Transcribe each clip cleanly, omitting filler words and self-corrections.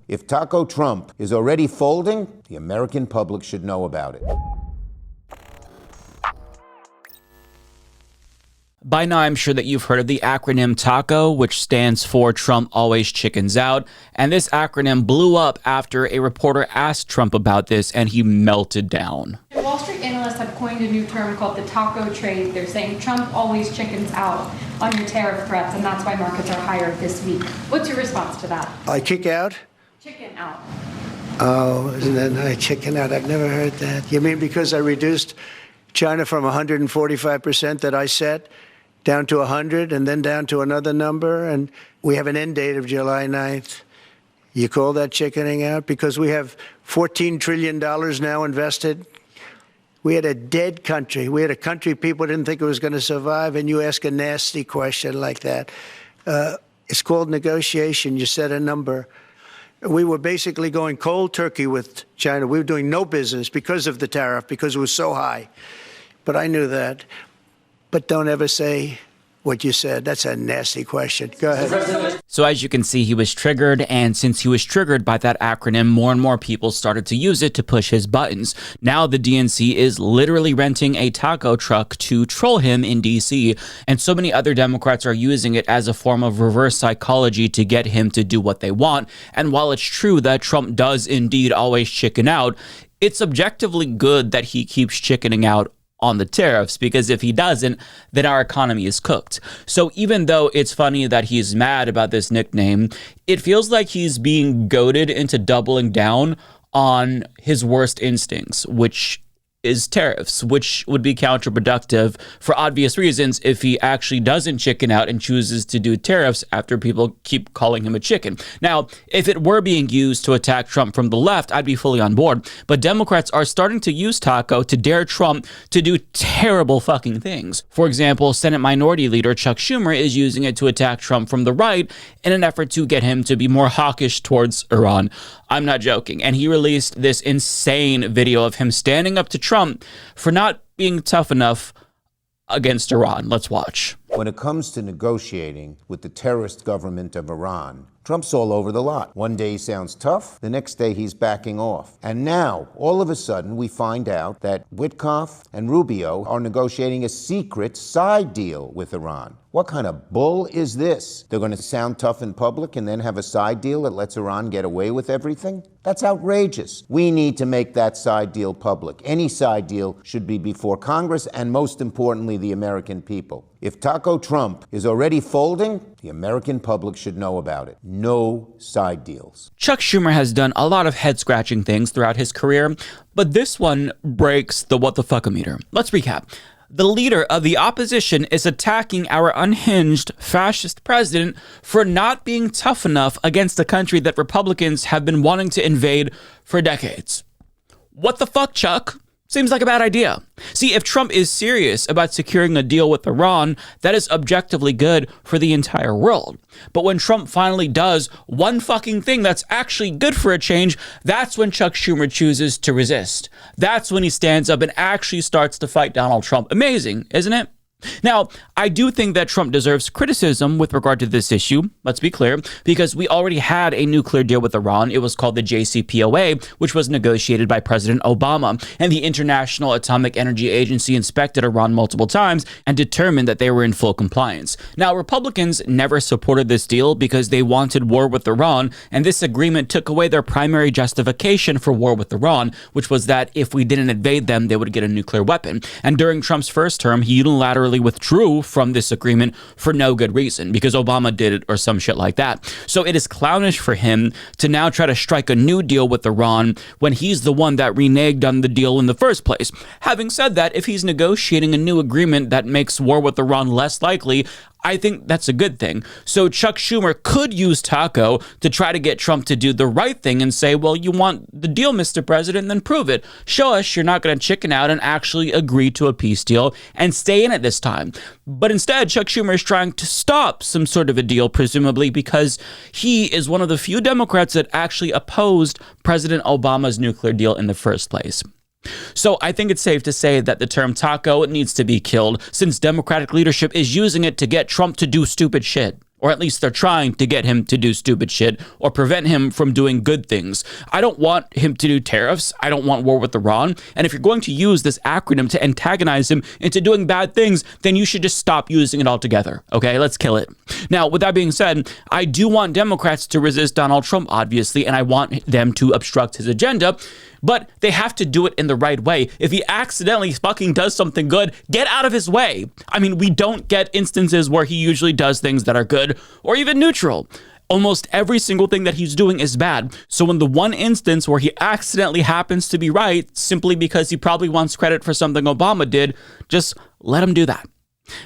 If Taco Trump is already folding, the American public should know about it. By now, I'm sure that you've heard of the acronym TACO, which stands for Trump Always Chickens Out. And this acronym blew up after a reporter asked Trump about this, and he melted down. Wall Street analysts have coined a new term called the taco trade. They're saying Trump always chickens out on your tariff threats, and that's why markets are higher this week. What's your response to that? I kick out? Chicken out. Oh, isn't that nice? Chicken out. I've never heard that. You mean because I reduced China from 145% that I set down to 100 and then down to another number, and we have an end date of July 9th. You call that chickening out? Because we have $14 trillion now invested. We had a dead country. We had a country people didn't think it was going to survive, and you ask a nasty question like that. It's called negotiation. You set a number. We were basically going cold turkey with China. We were doing no business because of the tariff, because it was so high. But I knew that. But don't ever say what you said. That's a nasty question. Go ahead. So as you can see, he was triggered, and since he was triggered by that acronym, more and more people started to use it to push his buttons. Now the DNC is literally renting a taco truck to troll him in DC, and so many other Democrats are using it as a form of reverse psychology to get him to do what they want. And while it's true that Trump does indeed always chicken out, it's objectively good that he keeps chickening out on the tariffs, because if he doesn't, then our economy is cooked. So even though it's funny that he's mad about this nickname, it feels like he's being goaded into doubling down on his worst instincts, which is tariffs, which would be counterproductive for obvious reasons if he actually doesn't chicken out and chooses to do tariffs after people keep calling him a chicken. Now, if it were being used to attack Trump from the left, I'd be fully on board. But Democrats are starting to use taco to dare Trump to do terrible fucking things. For example, Senate Minority Leader Chuck Schumer is using it to attack Trump from the right in an effort to get him to be more hawkish towards Iran. I'm not joking. And he released this insane video of him standing up to Trump for not being tough enough against Iran. Let's watch. When it comes to negotiating with the terrorist government of Iran, Trump's all over the lot. One day he sounds tough, the next day he's backing off. And now, all of a sudden, we find out that Witkoff and Rubio are negotiating a secret side deal with Iran. What kind of bull is this? They're going to sound tough in public and then have a side deal that lets Iran get away with everything? That's outrageous. We need to make that side deal public. Any side deal should be before Congress and, most importantly, the American people. If Taco Trump is already folding, the American public should know about it. No side deals. Chuck Schumer has done a lot of head-scratching things throughout his career, but this one breaks the what the fuck-o-meter. Let's recap. The leader of the opposition is attacking our unhinged fascist president for not being tough enough against a country that Republicans have been wanting to invade for decades. What the fuck, Chuck? Seems like a bad idea. See, if Trump is serious about securing a deal with Iran, that is objectively good for the entire world. But when Trump finally does one fucking thing that's actually good for a change, that's when Chuck Schumer chooses to resist. That's when he stands up and actually starts to fight Donald Trump. Amazing, isn't it? Now, I do think that Trump deserves criticism with regard to this issue, let's be clear, because we already had a nuclear deal with Iran. It was called the JCPOA, which was negotiated by President Obama, and the International Atomic Energy Agency inspected Iran multiple times and determined that they were in full compliance. Now, Republicans never supported this deal because they wanted war with Iran, and this agreement took away their primary justification for war with Iran, which was that if we didn't invade them, they would get a nuclear weapon. And during Trump's first term, he unilaterally withdrew from this agreement for no good reason, because Obama did it or some shit like that. So it is clownish for him to now try to strike a new deal with Iran when he's the one that reneged on the deal in the first place. Having said that, if he's negotiating a new agreement that makes war with Iran less likely, I think that's a good thing. So Chuck Schumer could use Taco to try to get Trump to do the right thing and say, well, you want the deal, Mr. President, then prove it. Show us you're not going to chicken out and actually agree to a peace deal and stay in it this time. But instead, Chuck Schumer is trying to stop some sort of a deal, presumably because he is one of the few Democrats that actually opposed President Obama's nuclear deal in the first place. So I think it's safe to say that the term taco needs to be killed, since Democratic leadership is using it to get Trump to do stupid shit. Or at least they're trying to get him to do stupid shit or prevent him from doing good things. I don't want him to do tariffs. I don't want war with Iran. And if you're going to use this acronym to antagonize him into doing bad things, then you should just stop using it altogether. Okay, let's kill it. Now, with that being said, I do want Democrats to resist Donald Trump, obviously, and I want them to obstruct his agenda. But they have to do it in the right way. If he accidentally fucking does something good, get out of his way. I mean, we don't get instances where he usually does things that are good or even neutral. Almost every single thing that he's doing is bad. So in the one instance where he accidentally happens to be right, simply because he probably wants credit for something Obama did, just let him do that.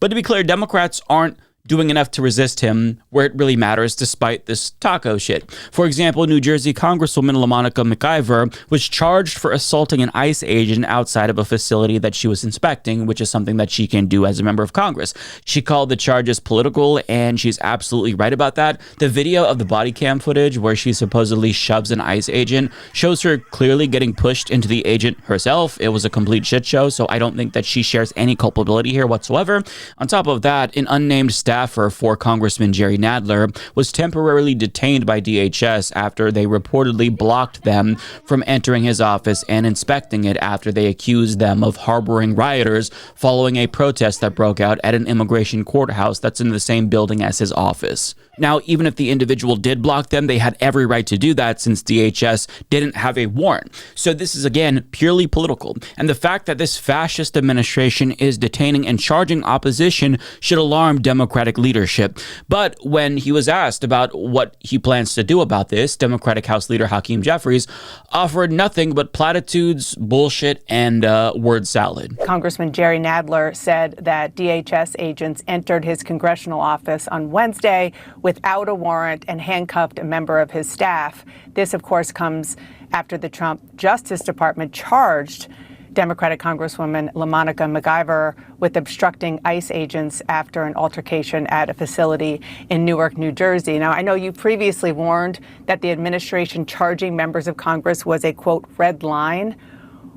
But to be clear, Democrats aren't doing enough to resist him where it really matters, despite this taco shit. For example, New Jersey Congresswoman LaMonica McIver was charged for assaulting an ICE agent outside of a facility that she was inspecting, which is something that she can do as a member of Congress. She called the charges political, and she's absolutely right about that. The video of the body cam footage where she supposedly shoves an ICE agent shows her clearly getting pushed into the agent herself. It was a complete shit show, so I don't think that she shares any culpability here whatsoever. On top of that, an unnamed staffer for Congressman Jerry Nadler was temporarily detained by DHS after they reportedly blocked them from entering his office and inspecting it after they accused them of harboring rioters following a protest that broke out at an immigration courthouse that's in the same building as his office. Now, even if the individual did block them, they had every right to do that since DHS didn't have a warrant. So this is, again, purely political. And the fact that this fascist administration is detaining and charging opposition should alarm Democratic leadership. But when he was asked about what he plans to do about this, Democratic House Leader Hakeem Jeffries offered nothing but platitudes, bullshit, and word salad. Congressman Jerry Nadler said that DHS agents entered his congressional office on Wednesday without a warrant and handcuffed a member of his staff. This, of course, comes after the Trump Justice Department charged Democratic Congresswoman LaMonica McIver with obstructing ICE agents after an altercation at a facility in Newark, New Jersey. Now, I know you previously warned that the administration charging members of Congress was a, quote, red line.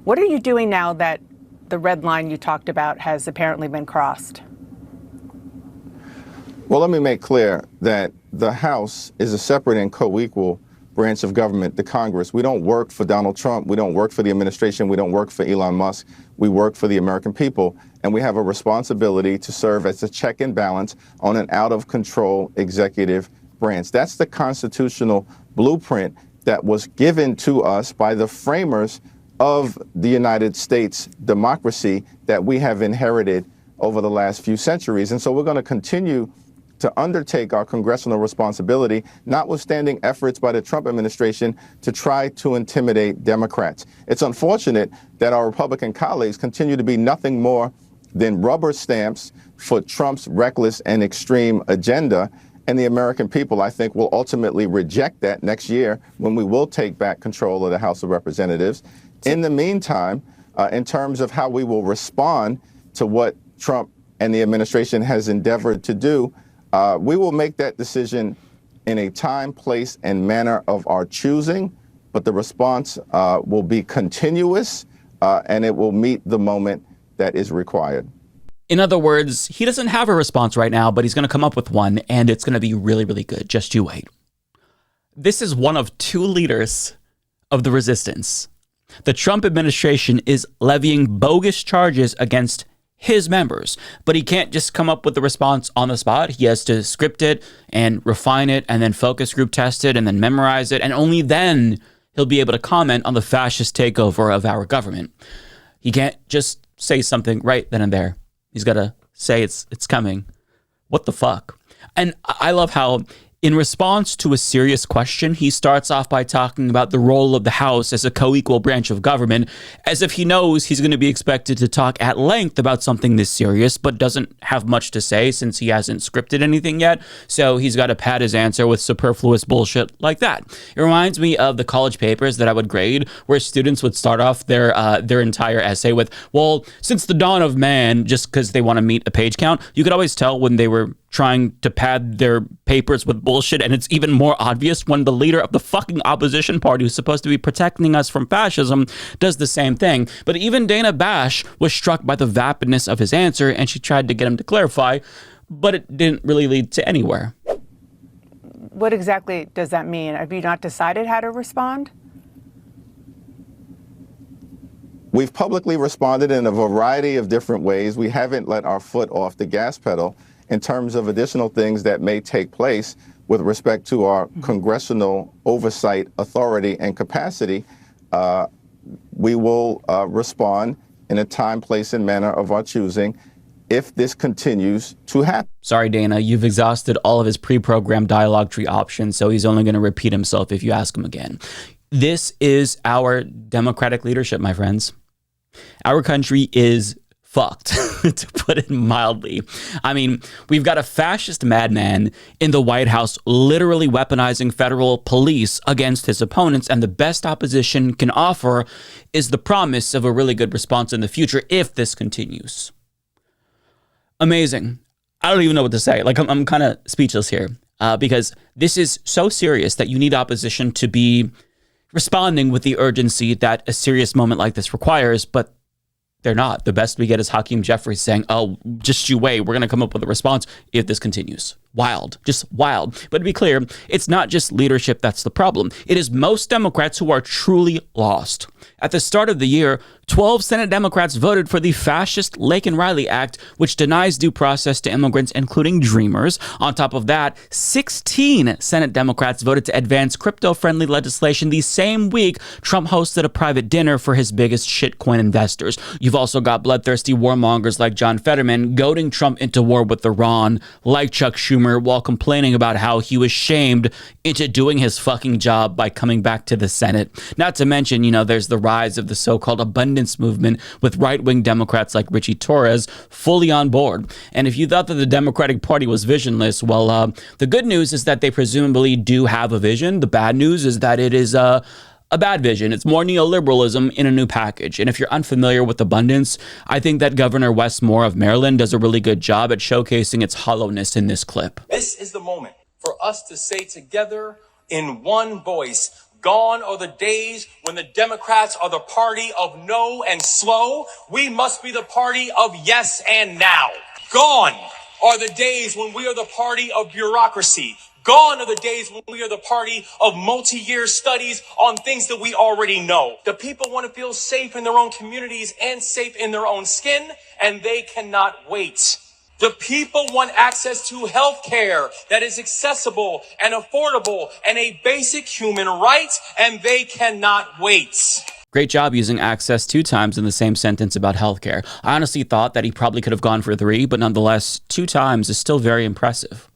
What are you doing now that the red line you talked about has apparently been crossed? Well, let me make clear that the House is a separate and co-equal branch of government, the Congress. We don't work for Donald Trump. We don't work for the administration. We don't work for Elon Musk. We work for the American people. And we have a responsibility to serve as a check and balance on an out-of-control executive branch. That's the constitutional blueprint that was given to us by the framers of the United States democracy that we have inherited over the last few centuries. And so we're going to continue to undertake our congressional responsibility, notwithstanding efforts by the Trump administration to try to intimidate Democrats. It's unfortunate that our Republican colleagues continue to be nothing more than rubber stamps for Trump's reckless and extreme agenda. And the American people, I think, will ultimately reject that next year when we will take back control of the House of Representatives. In the meantime, in terms of how we will respond to what Trump and the administration has endeavored to do, we will make that decision in a time, place, and manner of our choosing, but the response will be continuous and it will meet the moment that is required. In other words, he doesn't have a response right now, but he's going to come up with one, and it's going to be really, really good. Just you wait. This is one of two leaders of the resistance. The Trump administration is levying bogus charges against his members, but he can't just come up with the response on the spot. He has to script it and refine it and then focus group test it and then memorize it. And only then he'll be able to comment on the fascist takeover of our government. He can't just say something right then and there. He's got to say it's coming. What the fuck? And I love how in response to a serious question, he starts off by talking about the role of the House as a co-equal branch of government, as if he knows he's going to be expected to talk at length about something this serious, but doesn't have much to say since he hasn't scripted anything yet. So he's got to pad his answer with superfluous bullshit like that. It reminds me of the college papers that I would grade, where students would start off their entire essay with, well, since the dawn of man, just because they want to meet a page count. You could always tell when they were trying to pad their papers with bullshit, and it's even more obvious when the leader of the fucking opposition party, who's supposed to be protecting us from fascism, does the same thing. But even Dana Bash was struck by the vapidness of his answer, and she tried to get him to clarify, but it didn't really lead to anywhere. What exactly does that mean? Have you not decided how to respond? We've publicly responded in a variety of different ways. We haven't let our foot off the gas pedal in terms of additional things that may take place with respect to our congressional oversight authority and capacity. We will respond in a time, place, and manner of our choosing if this continues to happen. Sorry, Dana, you've exhausted all of his pre-programmed dialogue tree options, so he's only going to repeat himself if you ask him again. This is our democratic leadership, my friends. Our country is fucked, to put it mildly. I mean, we've got a fascist madman in the White House literally weaponizing federal police against his opponents, and the best opposition can offer is the promise of a really good response in the future if this continues. Amazing. I don't even know what to say. Like, I'm kind of speechless here because this is so serious that you need opposition to be responding with the urgency that a serious moment like this requires, but they're not. The best we get is Hakeem Jeffries saying, oh, just you wait, we're going to come up with a response if this continues. Wild, just wild. But to be clear, it's not just leadership that's the problem. It is most Democrats who are truly lost. At the start of the year, 12 Senate Democrats voted for the fascist Laken-Riley Act, which denies due process to immigrants, including Dreamers. On top of that, 16 Senate Democrats voted to advance crypto-friendly legislation the same week Trump hosted a private dinner for his biggest shitcoin investors. You've also got bloodthirsty warmongers like John Fetterman goading Trump into war with Iran, like Chuck Schumer, while complaining about how he was shamed into doing his fucking job by coming back to the Senate. Not to mention, there's the rise of the so-called abundance movement with right-wing Democrats like Richie Torres fully on board. And if you thought that the Democratic Party was visionless, well, the good news is that they presumably do have a vision. The bad news is that it is a bad vision. It's more neoliberalism in a new package. And if you're unfamiliar with abundance, I think that Governor Wes Moore of Maryland does a really good job at showcasing its hollowness in this clip. This is the moment for us to say together in one voice, gone are the days when the Democrats are the party of no and slow. We must be the party of yes and now. Gone are the days when we are the party of bureaucracy. Gone are the days when we are the party of multi-year studies on things that we already know. The people want to feel safe in their own communities and safe in their own skin, and they cannot wait. The people want access to health care that is accessible and affordable and a basic human right, and they cannot wait. Great job using access 2 times in the same sentence about healthcare. I honestly thought that he probably could have gone for 3, but nonetheless, 2 times is still very impressive.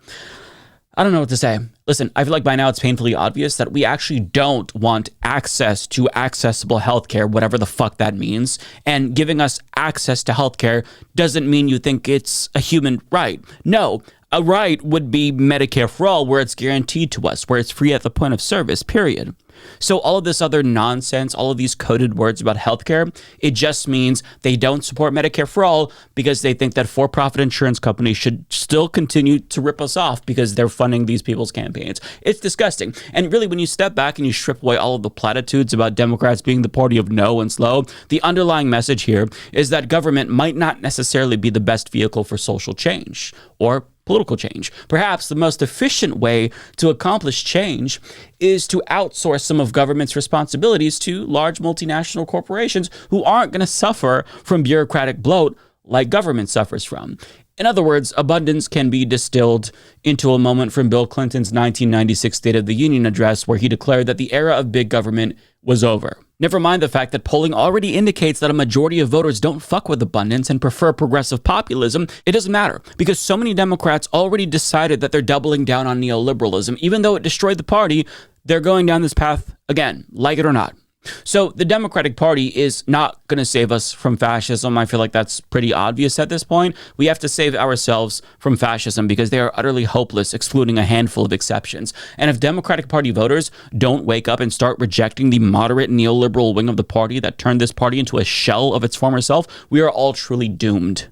I don't know what to say. Listen, I feel like by now it's painfully obvious that we actually don't want access to accessible healthcare, whatever the fuck that means. And giving us access to healthcare doesn't mean you think it's a human right. No, a right would be Medicare for all, where it's guaranteed to us, where it's free at the point of service, period. So all of this other nonsense, all of these coded words about healthcare, it just means they don't support Medicare for all because they think that for-profit insurance companies should still continue to rip us off because they're funding these people's campaigns. It's disgusting. And really, when you step back and you strip away all of the platitudes about Democrats being the party of no and slow, the underlying message here is that government might not necessarily be the best vehicle for social change or political change. Perhaps the most efficient way to accomplish change is to outsource some of government's responsibilities to large multinational corporations who aren't going to suffer from bureaucratic bloat like government suffers from. In other words, abundance can be distilled into a moment from Bill Clinton's 1996 State of the Union address, where he declared that the era of big government was over. Never mind the fact that polling already indicates that a majority of voters don't fuck with abundance and prefer progressive populism. It doesn't matter because so many Democrats already decided that they're doubling down on neoliberalism. Even though it destroyed the party, they're going down this path again, like it or not. So the Democratic Party is not going to save us from fascism. I feel like that's pretty obvious at this point. We have to save ourselves from fascism because they are utterly hopeless, excluding a handful of exceptions. And if Democratic Party voters don't wake up and start rejecting the moderate neoliberal wing of the party that turned this party into a shell of its former self, we are all truly doomed.